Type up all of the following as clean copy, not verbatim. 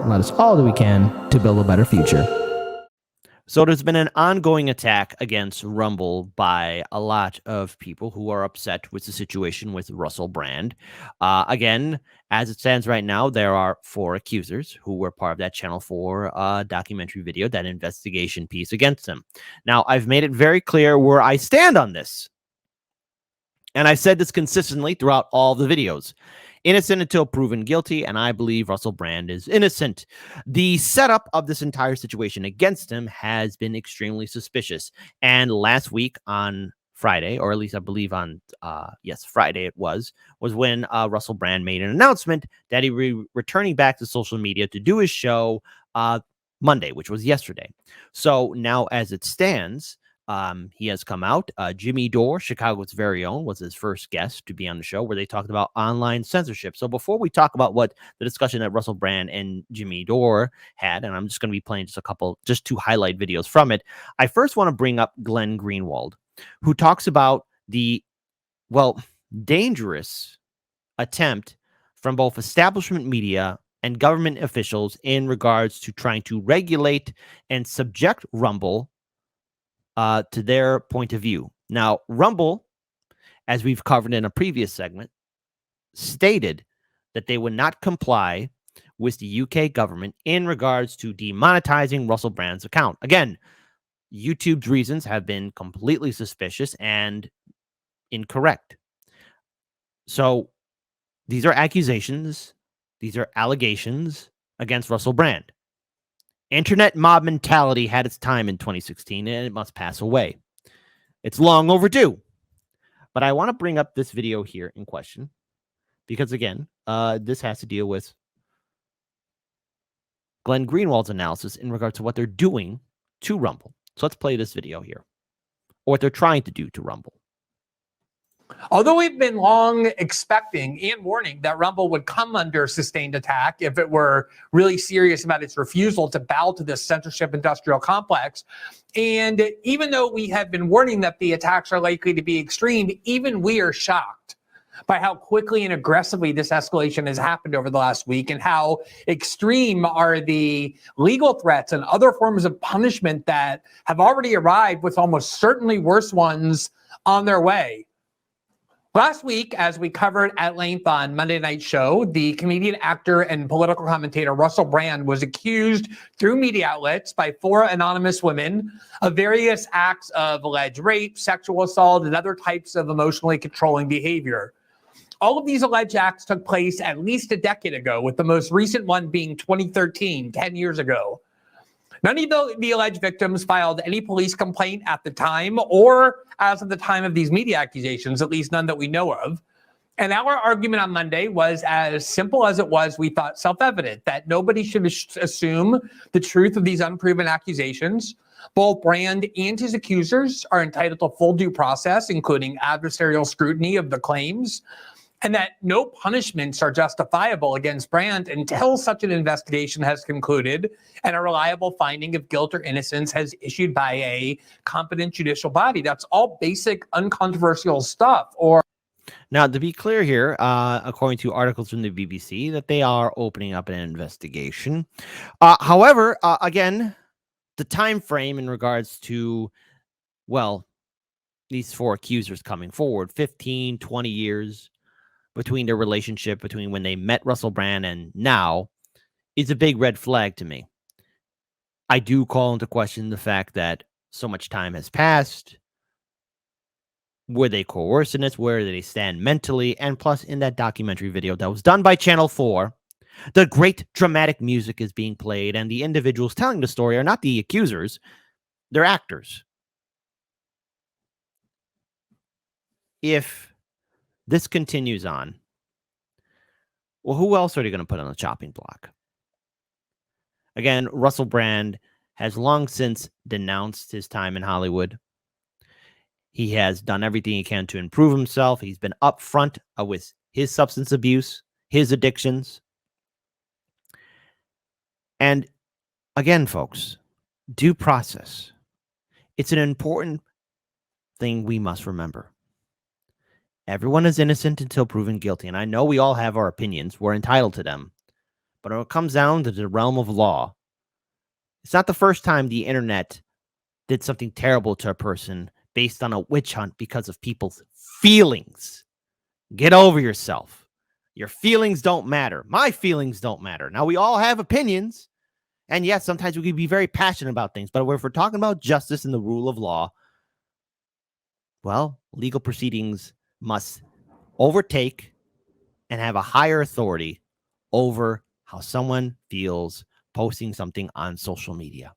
let us all do we can to build a better future. So there's been an ongoing attack against Rumble by a lot of people who are upset with the situation with Russell Brand. Again, as it stands right now, there are 4 accusers who were part of that Channel 4 documentary video, that investigation piece against him. Now, I've made it very clear where I stand on this. And I've said this consistently throughout all the videos. Innocent until proven guilty, and I believe Russell Brand is innocent. The setup of this entire situation against him has been extremely suspicious. And last week on Friday, or at least I believe on, Friday it was when Russell Brand made an announcement that he returning back to social media to do his show Monday, which was yesterday. So now as it stands, he has come out. Jimmy Dore, Chicago's very own, was his first guest to be on the show, where they talked about online censorship. So before we talk about what the discussion that Russell Brand and Jimmy Dore had, and I'm just going to be playing just 2 highlight videos from it, I first want to bring up Glenn Greenwald, who talks about the, dangerous attempt from both establishment media and government officials in regards to trying to regulate and subject Rumble to their point of view. Now, Rumble, as we've covered in a previous segment, stated that they would not comply with the UK government in regards to demonetizing Russell Brand's account. Again, YouTube's reasons have been completely suspicious and incorrect. So these are accusations, these are allegations against Russell Brand. Internet mob mentality had its time in 2016, and it must pass away. It's long overdue. But I want to bring up this video here in question because, again, this has to deal with Glenn Greenwald's analysis in regard to what they're doing to Rumble. So let's play this video here, or what they're trying to do to Rumble. Although we've been long expecting and warning that Rumble would come under sustained attack if it were really serious about its refusal to bow to this censorship industrial complex, and even though we have been warning that the attacks are likely to be extreme, even we are shocked by how quickly and aggressively this escalation has happened over the last week, and how extreme are the legal threats and other forms of punishment that have already arrived, with almost certainly worse ones on their way. Last week, as we covered at length on Monday Night Show, the comedian, actor, and political commentator Russell Brand was accused through media outlets by 4 anonymous women of various acts of alleged rape, sexual assault, and other types of emotionally controlling behavior. All of these alleged acts took place at least a decade ago, with the most recent one being 2013, 10 years ago. None of the alleged victims filed any police complaint at the time, or as of the time of these media accusations, at least none that we know of. And our argument on Monday was as simple as it was, we thought, self-evident, that nobody should assume the truth of these unproven accusations. Both Brand and his accusers are entitled to full due process, including adversarial scrutiny of the claims, and that no punishments are justifiable against Brand until such an investigation has concluded and a reliable finding of guilt or innocence has issued by a competent judicial body. That's all basic, uncontroversial stuff. Now, to be clear here, according to articles from the BBC, that they are opening up an investigation. However, again, the time frame in regards to, these 4 accusers coming forward, 15, 20 years between their relationship, between when they met Russell Brand and now, is a big red flag to me. I do call into question the fact that so much time has passed. Were they coerced in this? Where do they stand mentally? And plus, in that documentary video that was done by Channel 4, the great dramatic music is being played, and the individuals telling the story are not the accusers, they're actors. If this continues on, well, who else are they going to put on the chopping block? Again, Russell Brand has long since denounced his time in Hollywood. He has done everything he can to improve himself. He's been upfront with his substance abuse, his addictions. And again, folks, due process. It's an important thing we must remember. Everyone is innocent until proven guilty. And I know we all have our opinions. We're entitled to them. But when it comes down to the realm of law, it's not the first time the internet did something terrible to a person based on a witch hunt because of people's feelings. Get over yourself. Your feelings don't matter. My feelings don't matter. Now, we all have opinions. And yes, sometimes we can be very passionate about things. But if we're talking about justice and the rule of law, well, legal proceedings must overtake and have a higher authority over how someone feels posting something on social media.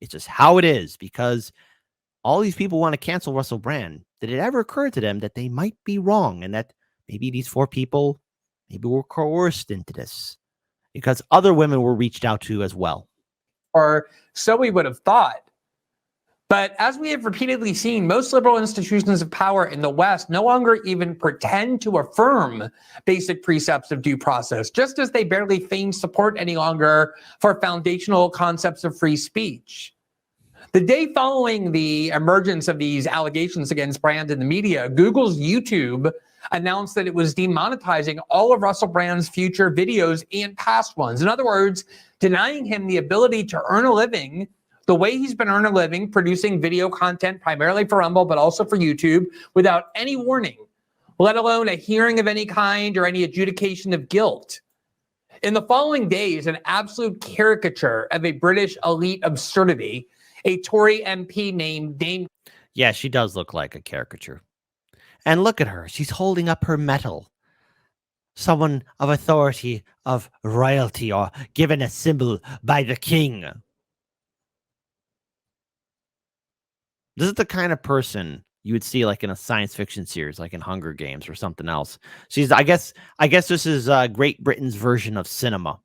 It's just how it is, because all these people want to cancel Russell Brand. Did it ever occur to them that they might be wrong and that maybe these 4 people maybe were coerced into this because other women were reached out to as well? Or so we would have thought. But as we have repeatedly seen, most liberal institutions of power in the West no longer even pretend to affirm basic precepts of due process, just as they barely feign support any longer for foundational concepts of free speech. The day following the emergence of these allegations against Brand in the media, Google's YouTube announced that it was demonetizing all of Russell Brand's future videos and past ones. In other words, denying him the ability to earn a living the way he's been earning a living, producing video content primarily for Rumble, but also for YouTube, without any warning, let alone a hearing of any kind or any adjudication of guilt. In the following days, an absolute caricature of a British elite absurdity, a Tory MP named Dame. Yeah, she does look like a caricature. And look at her. She's holding up her medal. Someone of authority, of royalty, or given a symbol by the king. This is the kind of person you would see like in a science fiction series, like in Hunger Games or something else. She's, I guess this is Great Britain's version of cinema.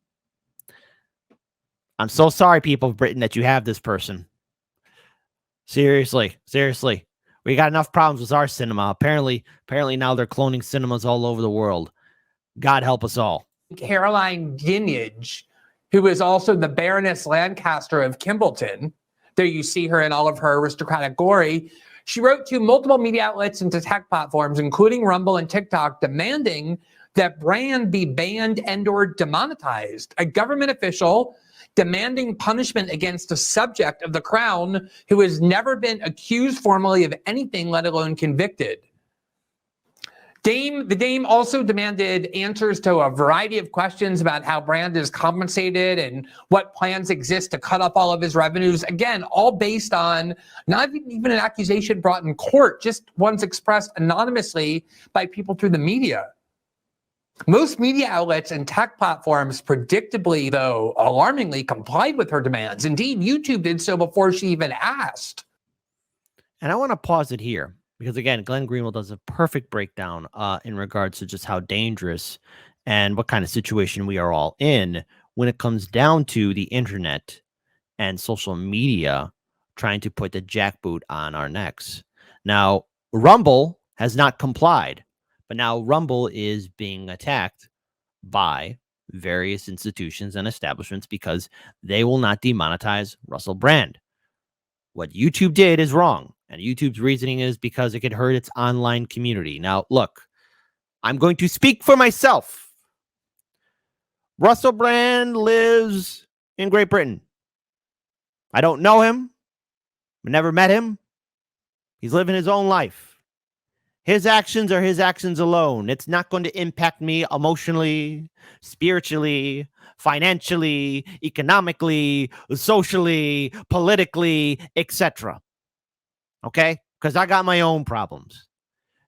I'm so sorry, people of Britain, that you have this person. Seriously. We got enough problems with our cinema. Apparently now they're cloning cinemas all over the world. God help us all. Caroline Dinenage, who is also the Baroness Lancaster of Kimbleton. There you see her in all of her aristocratic glory. She wrote to multiple media outlets and to tech platforms, including Rumble and TikTok, demanding that Brand be banned and or demonetized. A government official demanding punishment against a subject of the crown who has never been accused formally of anything, let alone convicted. The Dame also demanded answers to a variety of questions about how Brand is compensated and what plans exist to cut off all of his revenues. Again, all based on not even an accusation brought in court, just ones expressed anonymously by people through the media. Most media outlets and tech platforms predictably, though alarmingly, complied with her demands. Indeed, YouTube did so before she even asked. And I want to pause it here because, again, Glenn Greenwald does a perfect breakdown in regards to just how dangerous and what kind of situation we are all in when it comes down to the internet and social media trying to put the jackboot on our necks. Now, Rumble has not complied, but now Rumble is being attacked by various institutions and establishments because they will not demonetize Russell Brand. What YouTube did is wrong, and YouTube's reasoning is because it could hurt its online community. Now, look, I'm going to speak for myself. Russell Brand lives in Great Britain. I don't know him. I never met him. He's living his own life. His actions are his actions alone. It's not going to impact me emotionally, spiritually, financially, economically, socially, politically, etc. Okay? Because I got my own problems.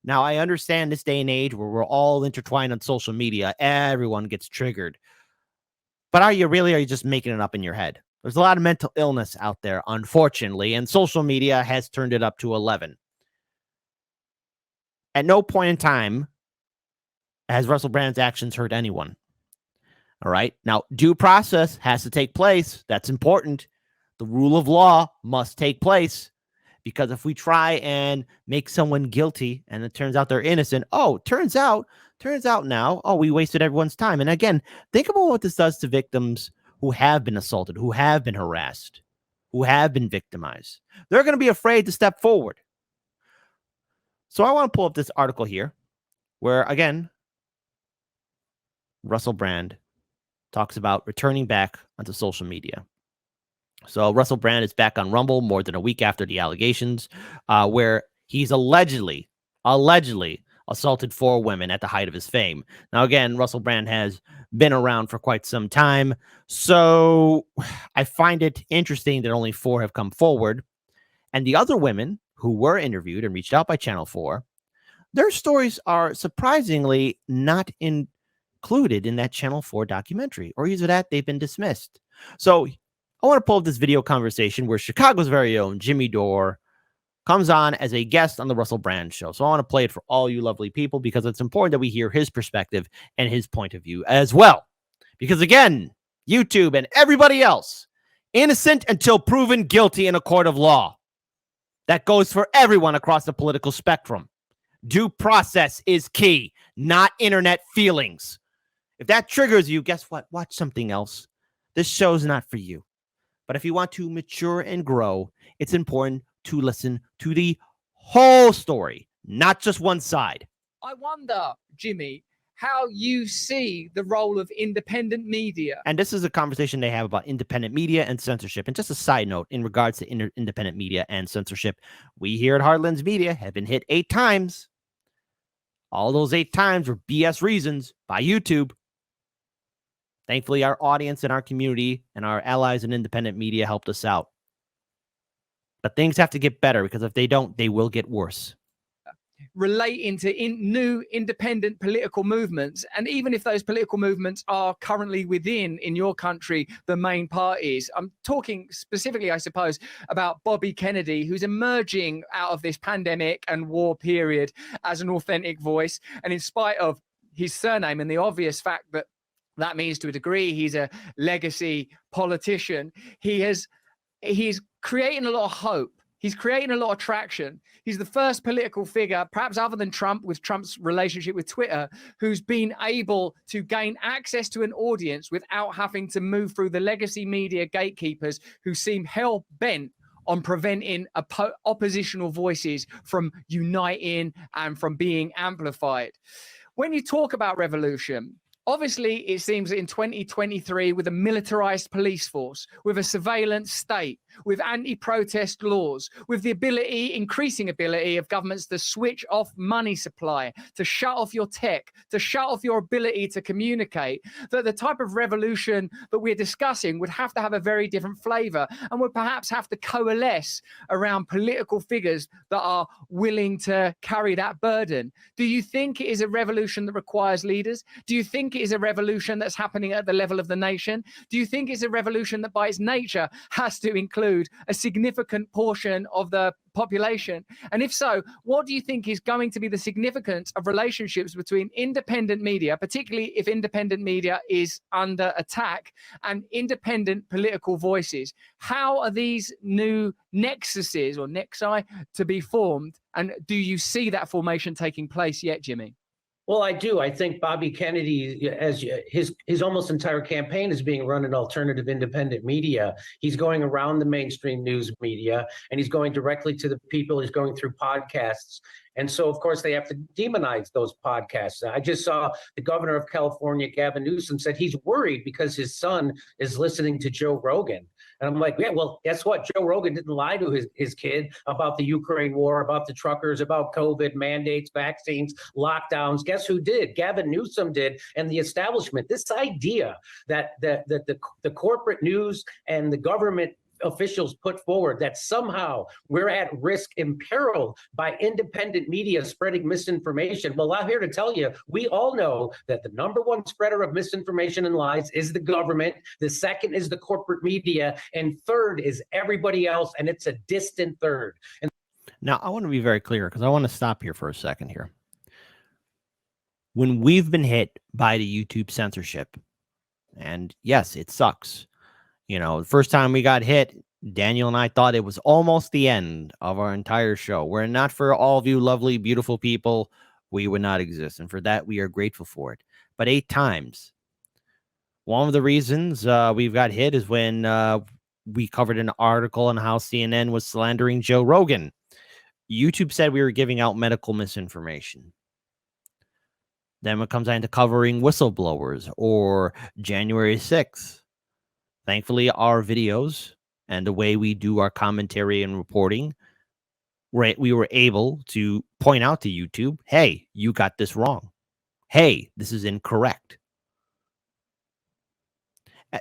Now, I understand this day and age where we're all intertwined on social media. Everyone gets triggered. But are you just making it up in your head? There's a lot of mental illness out there, unfortunately, and social media has turned it up to 11. At no point in time has Russell Brand's actions hurt anyone. All right. Now, due process has to take place. That's important. The rule of law must take place, because if we try and make someone guilty and it turns out they're innocent, turns out now, we wasted everyone's time. And again, think about what this does to victims who have been assaulted, who have been harassed, who have been victimized. They're going to be afraid to step forward. So I want to pull up this article here where, again, Russell Brand talks about returning back onto social media. So Russell Brand is back on Rumble more than a week after the allegations, where he's allegedly assaulted 4 women at the height of his fame. Now, again, Russell Brand has been around for quite some time, so I find it interesting that only 4 have come forward. And the other women who were interviewed and reached out by Channel 4, their stories are surprisingly not included in that Channel 4 documentary, or either that they've been dismissed. So I want to pull up this video conversation where Chicago's very own Jimmy Dore comes on as a guest on the Russell Brand show. So I want to play it for all you lovely people because it's important that we hear his perspective and his point of view as well. Because again, YouTube and everybody else, innocent until proven guilty in a court of law. That goes for everyone across the political spectrum. Due process is key, not internet feelings. If that triggers you, guess what? Watch something else. This show's not for you. But if you want to mature and grow, it's important to listen to the whole story, not just one side. I wonder, Jimmy, how you see the role of independent media. And this is a conversation they have about independent media and censorship. And just a side note in regards to independent media and censorship, we here at Heartlands Media have been hit 8 times. All those 8 times were BS reasons by YouTube. Thankfully, our audience and our community and our allies in independent media helped us out. But things have to get better because if they don't, they will get worse. Relating to new independent political movements, and even if those political movements are currently within, in your country, the main parties. I'm talking specifically, I suppose, about Bobby Kennedy, who's emerging out of this pandemic and war period as an authentic voice. And in spite of his surname and the obvious fact that that means to a degree he's a legacy politician, he's creating a lot of hope. He's creating a lot of traction. He's the first political figure, perhaps other than Trump, with Trump's relationship with Twitter, who's been able to gain access to an audience without having to move through the legacy media gatekeepers who seem hell-bent on preventing oppositional voices from uniting and from being amplified. When you talk about revolution, obviously, it seems in 2023, with a militarized police force, with a surveillance state, with anti-protest laws, with the increasing ability of governments to switch off money supply, to shut off your tech, to shut off your ability to communicate, that the type of revolution that we're discussing would have to have a very different flavor and would perhaps have to coalesce around political figures that are willing to carry that burden. Do you think it is a revolution that requires leaders? Do you think it is a revolution that's happening at the level of the nation? Do you think it's a revolution that by its nature has to include a significant portion of the population? And if so, what do you think is going to be the significance of relationships between independent media, particularly if independent media is under attack, and independent political voices? How are these new nexuses or nexi to be formed? And do you see that formation taking place yet, Jimmy? Well, I do. I think Bobby Kennedy, as his almost entire campaign is being run in alternative independent media. He's going around the mainstream news media, and he's going directly to the people. He's going through podcasts. And so, of course, they have to demonize those podcasts. I just saw the governor of California, Gavin Newsom, said he's worried because his son is listening to Joe Rogan. And I'm like, yeah, well, guess what? Joe Rogan didn't lie to his kid about the Ukraine war, about the truckers, about COVID, mandates, vaccines, lockdowns. Guess who did? Gavin Newsom did, and the establishment. This idea that the corporate news and the government officials put forward that somehow we're at risk, imperiled by independent media spreading misinformation. Well, I'm here to tell you, we all know that the number one spreader of misinformation and lies is the government. The second is the corporate media. And third is everybody else. And it's a distant third. And now I want to be very clear because I want to stop here for a second here. When we've been hit by the YouTube censorship, and yes, it sucks. You know, the first time we got hit, Daniel and I thought it was almost the end of our entire show. Were it not for all of you lovely, beautiful people, we would not exist. And for that, we are grateful for it. But 8 times. One of the reasons we've got hit is when we covered an article on how CNN was slandering Joe Rogan. YouTube said we were giving out medical misinformation. Then when it comes down to covering whistleblowers or January 6th, thankfully our videos and the way we do our commentary and reporting, right, we were able to point out to YouTube, hey, you got this wrong. Hey, this is incorrect.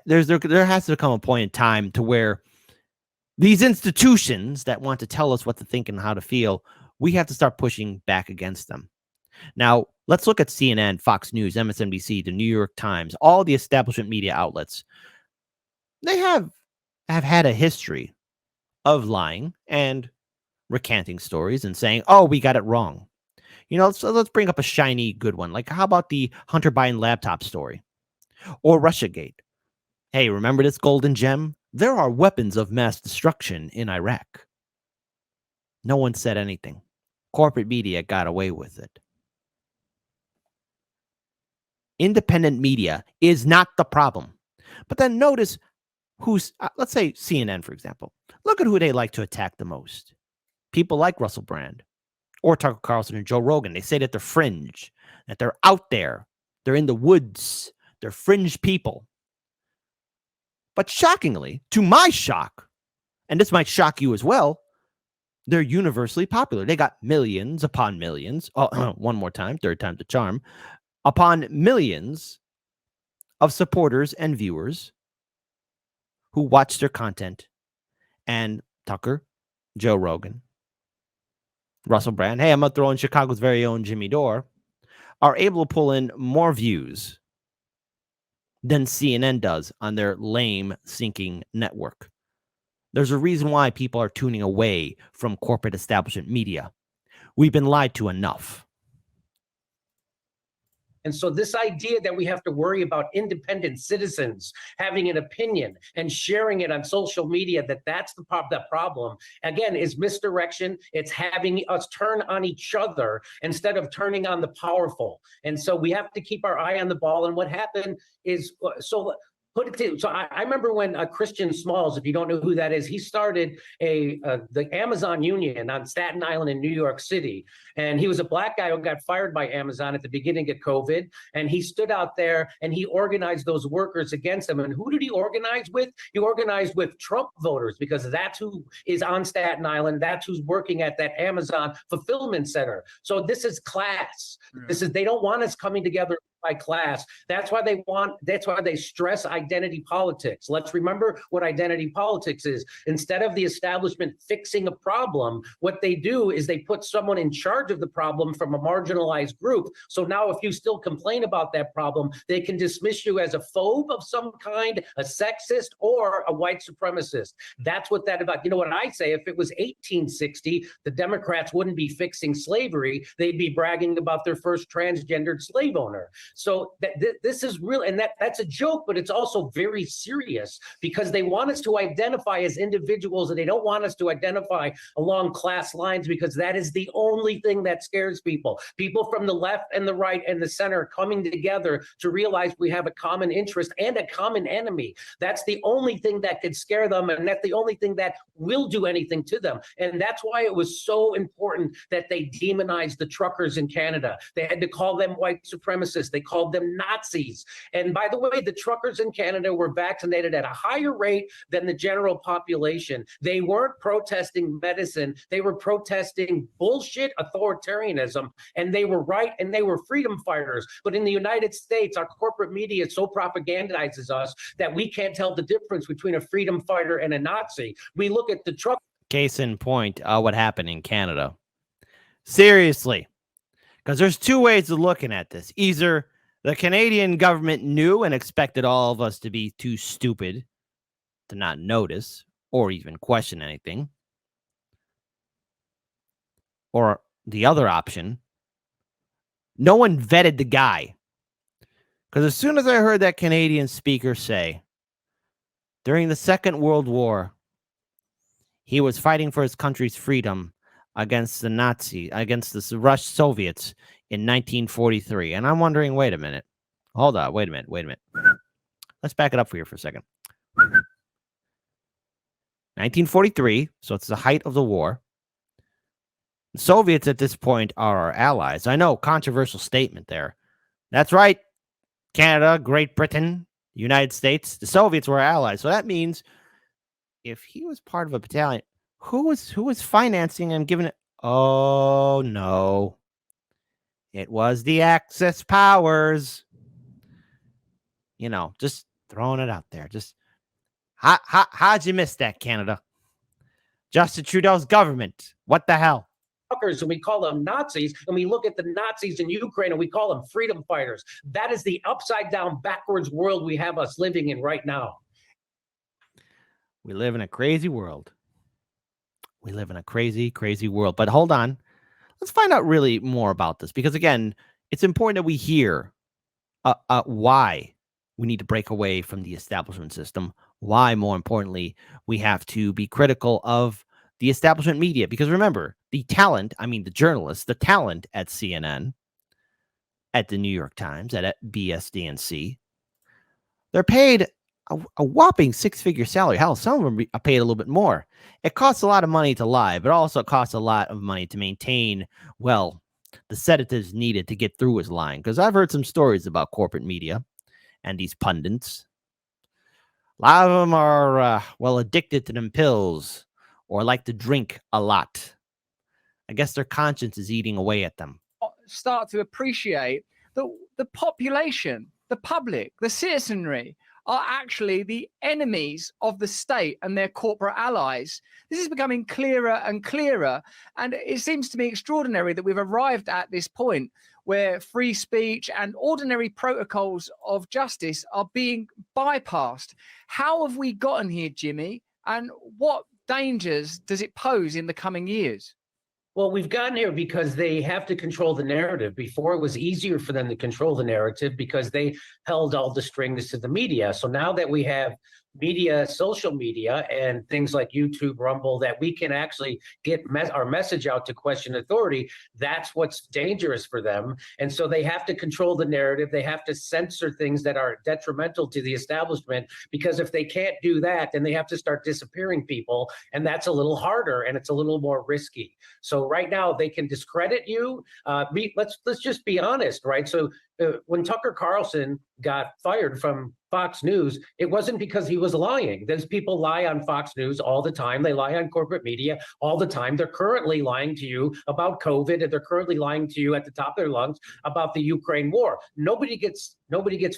There has to come a point in time to where these institutions that want to tell us what to think and how to feel, we have to start pushing back against them. Now, let's look at CNN, Fox News, MSNBC, the New York Times, all the establishment media outlets. They have had a history of lying and recanting stories and saying, oh, we got it wrong. You know, so let's bring up a shiny good one. Like, how about the Hunter Biden laptop story or Russiagate? Hey, remember this golden gem? There are weapons of mass destruction in Iraq. No one said anything. Corporate media got away with it. Independent media is not the problem. But then notice who's, let's say CNN, for example. Look at who they like to attack the most. People like Russell Brand or Tucker Carlson and Joe Rogan. They say that they're fringe, that they're out there, they're in the woods, they're fringe people. But shockingly, to my shock, and this might shock you as well, they're universally popular. They got millions upon millions. Oh, one more time, third time's the charm. Upon millions of supporters and viewers who watch their content. And Tucker, Joe Rogan, Russell Brand, hey, I'm going to throw in Chicago's very own Jimmy Dore, are able to pull in more views than CNN does on their lame, sinking network. There's a reason why people are tuning away from corporate establishment media. We've been lied to enough. And so this idea that we have to worry about independent citizens having an opinion and sharing it on social media, that's the problem, again, is misdirection. It's having us turn on each other instead of turning on the powerful. And so we have to keep our eye on the ball. And what happened is, I remember when Christian Smalls, if you don't know who that is, he started the Amazon Union on Staten Island in New York City. And he was a black guy who got fired by Amazon at the beginning of COVID. And he stood out there and he organized those workers against them. And who did he organize with? He organized with Trump voters, because that's who is on Staten Island. That's who's working at that Amazon fulfillment center. So this is class. They don't want us coming together by class. That's why they stress identity politics. Let's remember what identity politics is. Instead of the establishment fixing a problem, what they do is they put someone in charge of the problem from a marginalized group. So now if you still complain about that problem, they can dismiss you as a phobe of some kind, a sexist, or a white supremacist. That's what that about. You know what I say? If it was 1860, the Democrats wouldn't be fixing slavery. They'd be bragging about their first transgendered slave owner. So this is real, and that's a joke, but it's also very serious, because they want us to identify as individuals, and they don't want us to identify along class lines, because that is the only thing that scares people. People from the left and the right and the center coming together to realize we have a common interest and a common enemy. That's the only thing that could scare them, and that's the only thing that will do anything to them. And that's why it was so important that they demonized the truckers in Canada. They had to call them white supremacists. They called them Nazis. And by the way, the truckers in Canada were vaccinated at a higher rate than the general population. They weren't protesting medicine. They were protesting bullshit authoritarianism. And they were right, and they were freedom fighters. But in the United States, our corporate media so propagandizes us that we can't tell the difference between a freedom fighter and a Nazi. We look at the truck. Case in point, what happened in Canada. Seriously. Because there's two ways of looking at this. Either the Canadian government knew and expected all of us to be too stupid to not notice or even question anything. Or the other option, no one vetted the guy. Because as soon as I heard that Canadian speaker say, during the Second World War, he was fighting for his country's freedom against the Russian Soviets in 1943. And I'm wondering, wait a minute. Hold on, wait a minute. Let's back it up for you for a second. 1943, so it's the height of the war. The Soviets at this point are our allies. I know, controversial statement there. That's right. Canada, Great Britain, United States, the Soviets were allies. So that means if he was part of a battalion, who was financing and giving it? Oh no. It was the Axis powers. Just throwing it out there. Just how'd you miss that, Canada? Justin Trudeau's government. What the hell? And we call them Nazis, and we look at the Nazis in Ukraine and we call them freedom fighters. That is the upside down, backwards world we have us living in right now. We live in a crazy world. We live in a crazy, crazy world. But hold on. Let's find out really more about this, because again, it's important that we hear why we need to break away from the establishment system. Why, more importantly, we have to be critical of the establishment media. Because remember, the journalists, the talent at CNN, at the New York Times, at BSDNC, they're paid a whopping six-figure salary. Hell, some of them are paid a little bit more. It costs a lot of money to lie, but also costs a lot of money to maintain, well, the sedatives needed to get through his lying. Because I've heard some stories about corporate media and these pundits. A lot of them are, addicted to them pills or like to drink a lot. I guess their conscience is eating away at them. Start to appreciate that the population, the public, the citizenry are actually the enemies of the state and their corporate allies. This is becoming clearer and clearer. And it seems to me extraordinary that we've arrived at this point where free speech and ordinary protocols of justice are being bypassed. How have we gotten here, Jimmy? And what dangers does it pose in the coming years? Well, we've gotten here because they have to control the narrative. Before, it was easier for them to control the narrative because they held all the strings to the media. So now that we have media, social media, and things like YouTube, Rumble, that we can actually get our message out to question authority, that's what's dangerous for them. And so they have to control the narrative. They have to censor things that are detrimental to the establishment, because if they can't do that, then they have to start disappearing people. And that's a little harder and it's a little more risky. So right now they can discredit you. Let's just be honest, right? So when Tucker Carlson got fired from Fox News, it wasn't because he was lying. Those people lie on Fox News all the time. They lie on corporate media all the time. They're currently lying to you about COVID, and they're currently lying to you at the top of their lungs about the Ukraine war. Nobody gets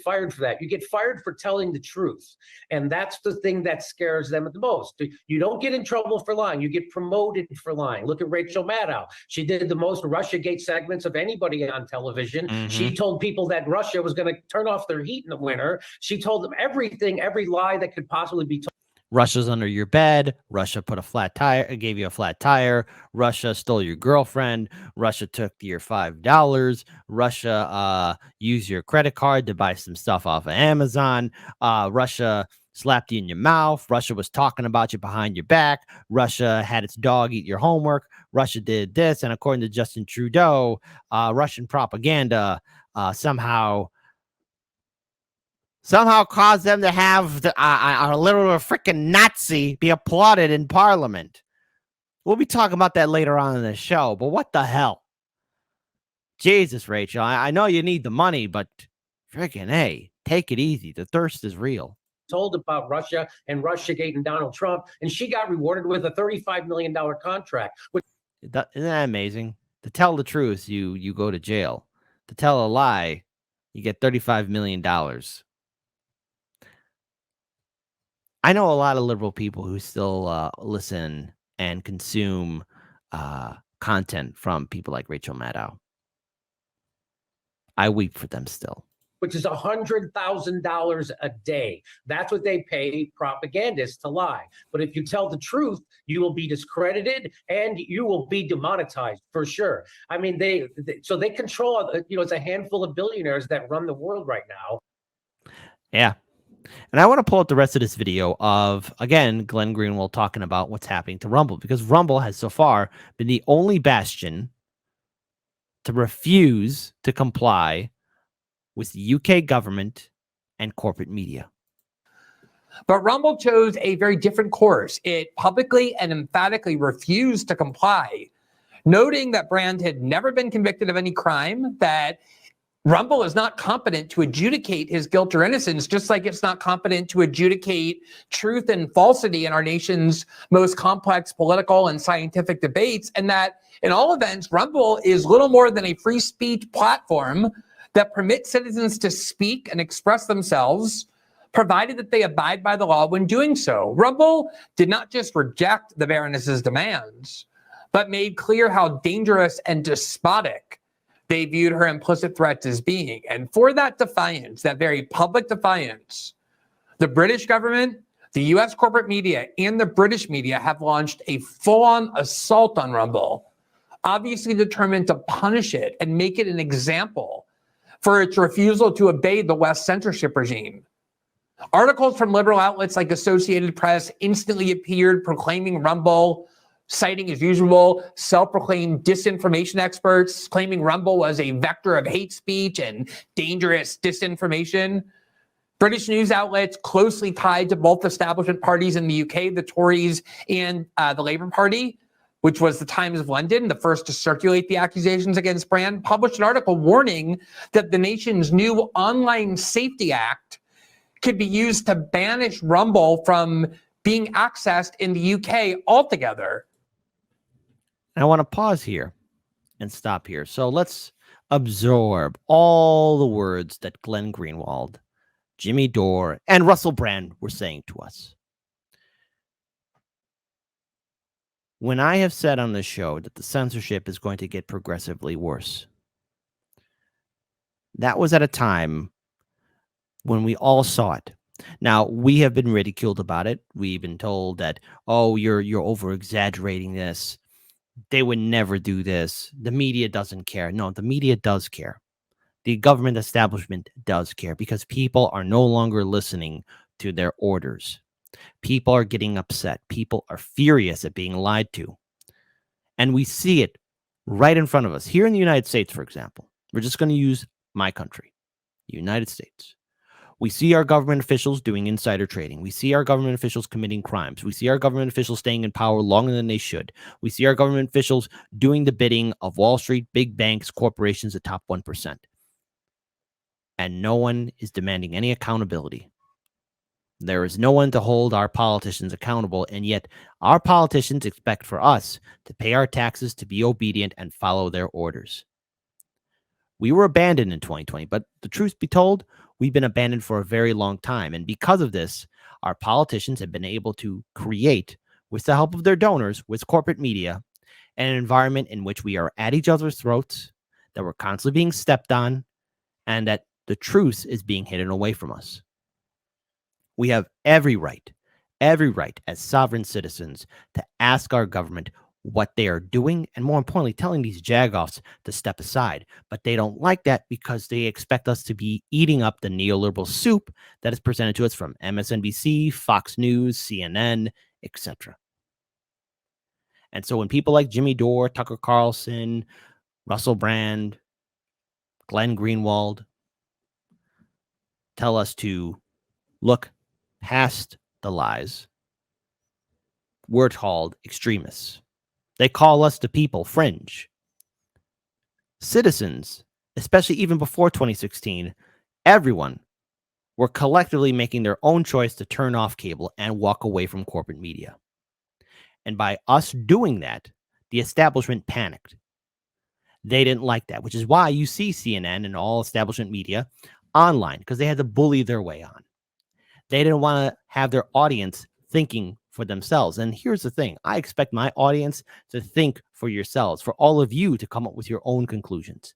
fired for that. You get fired for telling the truth. And that's the thing that scares them the most. You don't get in trouble for lying. You get promoted for lying. Look at Rachel Maddow. She did the most Russiagate segments of anybody on television. Mm-hmm. She told people that Russia was going to turn off their heat in the winter. She told them everything, every lie that could possibly be told. Russia's under your bed. Russia put a flat tire, gave you a flat tire. Russia stole your girlfriend. Russia took your $5. Russia used your credit card to buy some stuff off of Amazon. Russia slapped you in your mouth. Russia was talking about you behind your back. Russia had its dog eat your homework. Russia did this. And according to Justin Trudeau, Russian propaganda somehow caused them to have a little freaking Nazi be applauded in Parliament. We'll be talking about that later on in the show, but what the hell? Jesus, Rachel, I know you need the money, but freaking, hey, take it easy. The thirst is real. Told about Russia and Russiagate and Donald Trump, and she got rewarded with a $35 million contract. Isn't that amazing? To tell the truth, you go to jail. To tell a lie, you get $35 million. I know a lot of liberal people who still listen and consume content from people like Rachel Maddow. I weep for them still. Which is $100,000 a day. That's what they pay propagandists to lie. But if you tell the truth, you will be discredited and you will be demonetized for sure. I mean, they control, it's a handful of billionaires that run the world right now. Yeah. And I want to pull up the rest of this video of, again, Glenn Greenwald talking about what's happening to Rumble, because Rumble has so far been the only bastion to refuse to comply with the UK government and corporate media. But Rumble chose a very different course. It publicly and emphatically refused to comply, noting that Brand had never been convicted of any crime, that Rumble is not competent to adjudicate his guilt or innocence, just like it's not competent to adjudicate truth and falsity in our nation's most complex political and scientific debates. And that in all events, Rumble is little more than a free speech platform that permits citizens to speak and express themselves, provided that they abide by the law when doing so. Rumble did not just reject the Baroness's demands, but made clear how dangerous and despotic they viewed her implicit threats as being. And for that defiance, that very public defiance, the British government, the US corporate media, and the British media have launched a full-on assault on Rumble, obviously determined to punish it and make it an example for its refusal to obey the West censorship regime. Articles from liberal outlets like Associated Press instantly appeared proclaiming Rumble, citing, as usual, self-proclaimed disinformation experts, claiming Rumble was a vector of hate speech and dangerous disinformation. British news outlets closely tied to both establishment parties in the UK, the Tories and the Labour Party, which was the Times of London, the first to circulate the accusations against Brand, published an article warning that the nation's new Online Safety Act could be used to banish Rumble from being accessed in the UK altogether. I want to pause here and stop here. So let's absorb all the words that Glenn Greenwald, Jimmy Dore, and Russell Brand were saying to us. When I have said on this show that the censorship is going to get progressively worse, that was at a time when we all saw it. Now, we have been ridiculed about it. We've been told that, oh, you're over-exaggerating this. They would never do this. The media doesn't care. No, the media does care. The government establishment does care because people are no longer listening to their orders. People are getting upset. People are furious at being lied to. And we see it right in front of us. Here in the United States, for example, we're just going to use my country, the United States. We see our government officials doing insider trading. We see our government officials committing crimes. We see our government officials staying in power longer than they should. We see our government officials doing the bidding of Wall Street, big banks, corporations, the top 1%. And no one is demanding any accountability. There is no one to hold our politicians accountable, and yet our politicians expect for us to pay our taxes, to be obedient, and follow their orders. We were abandoned in 2020, but the truth be told, we've been abandoned for a very long time. And because of this, our politicians have been able to create, with the help of their donors, with corporate media, an environment in which we are at each other's throats, that we're constantly being stepped on, and that the truth is being hidden away from us. We have every right as sovereign citizens to ask our government what they are doing, and more importantly, telling these jagoffs to step aside. But they don't like that because they expect us to be eating up the neoliberal soup that is presented to us from MSNBC, Fox News, CNN, etc. And so when people like Jimmy Dore, Tucker Carlson, Russell Brand, Glenn Greenwald tell us to look past the lies, we're called extremists. They call us, the people, fringe. Citizens, especially even before 2016, everyone were collectively making their own choice to turn off cable and walk away from corporate media. And by us doing that, the establishment panicked. They didn't like that, which is why you see CNN and all establishment media online, because they had to bully their way on. They didn't want to have their audience thinking for themselves. And here's the thing. I expect my audience to think for yourselves, for all of you to come up with your own conclusions.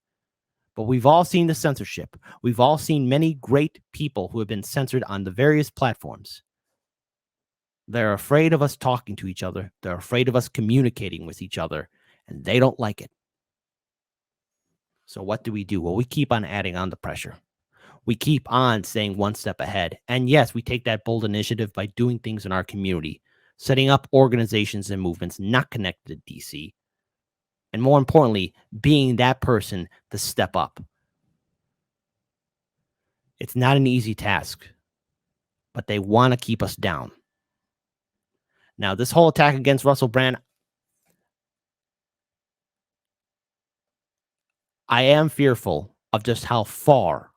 But we've all seen the censorship. We've all seen many great people who have been censored on the various platforms. They're afraid of us talking to each other. They're afraid of us communicating with each other, and they don't like it. So what do? Well, we keep on adding on the pressure. We keep on staying one step ahead. And yes, we take that bold initiative by doing things in our community, setting up organizations and movements not connected to DC. And more importantly, being that person to step up. It's not an easy task, but they want to keep us down. Now, this whole attack against Russell Brand, I am fearful of just how far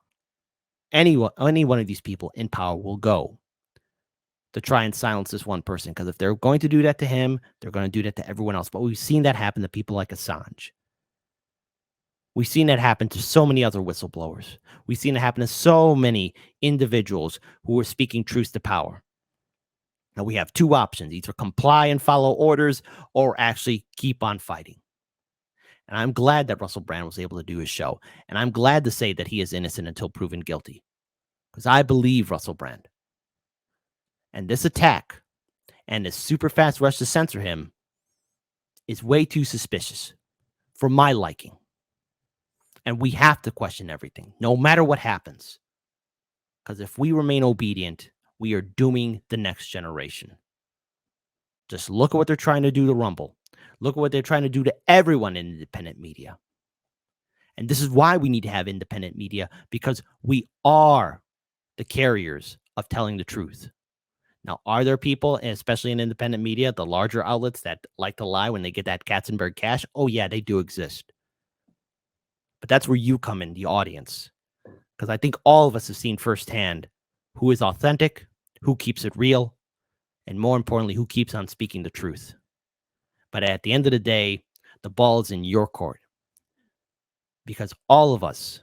any one of these people in power will go to try and silence this one person. Because if they're going to do that to him, they're going to do that to everyone else. But we've seen that happen to people like Assange. We've seen that happen to so many other whistleblowers. We've seen it happen to so many individuals who are speaking truth to power. Now we have two options: either comply and follow orders or actually keep on fighting. And I'm glad that Russell Brand was able to do his show. And I'm glad to say that he is innocent until proven guilty. Because I believe Russell Brand. And this attack and this super fast rush to censor him is way too suspicious for my liking. And we have to question everything, no matter what happens. Because if we remain obedient, we are dooming the next generation. Just look at what they're trying to do to Rumble. Look at what they're trying to do to everyone in independent media. And this is why we need to have independent media, because we are the carriers of telling the truth. Now, are there people, especially in independent media, the larger outlets that like to lie when they get that Katzenberg cash? Oh, yeah, they do exist. But that's where you come in, the audience. Because I think all of us have seen firsthand who is authentic, who keeps it real, and more importantly, who keeps on speaking the truth. But at the end of the day, the ball is in your court. Because all of us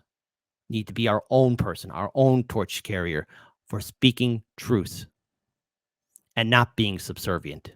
need to be our own person, our own torch carrier for speaking truth and not being subservient.